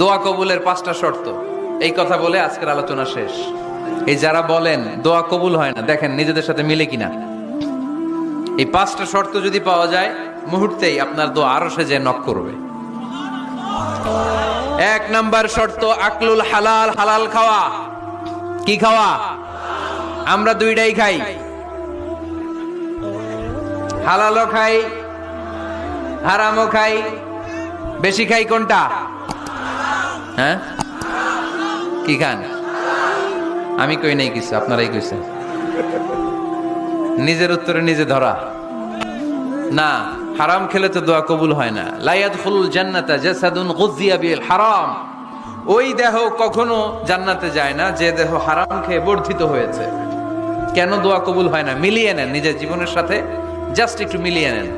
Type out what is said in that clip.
দোয়া কবুলের 5টা শর্ত, এই কথা বলে আজকের আলোচনা শেষ। এই যারা বলেন দোয়া কবুল হয় না, দেখেন নিজেদের সাথে মিলে কিনা। এই 5টা শর্ত যদি পাওয়া যায়, মুহূর্তেই আপনার দোয়া আরশে যে নক করবে। 1 নাম্বার শর্ত আকলুল হালাল, হালাল খাওয়া। কি খাওয়া? আমরা দুইটাই খাই, হালালও খাই হারামও খাই। বেশি খাই কোনটা? হ্যাঁ, কি খান? আমি কই নাই কিছু, আপনারাই কইছেন। নিজের উত্তরে নিজে ধরা না। হারাম খেলে তো দোয়া কবুল হয় না। লা ইয়াদখুলুল জান্নাতা জাসাদুন গুযিয়া বিল হারাম। ওই দেহ কখনো জান্নাতে যায় না যে দেহ হারাম খেয়ে বর্ধিত হয়েছে। কেন দোয়া কবুল হয় না? মিলিয়ে নেন নিজের জীবনের সাথে, জাস্ট একটু মিলিয়ে নেন।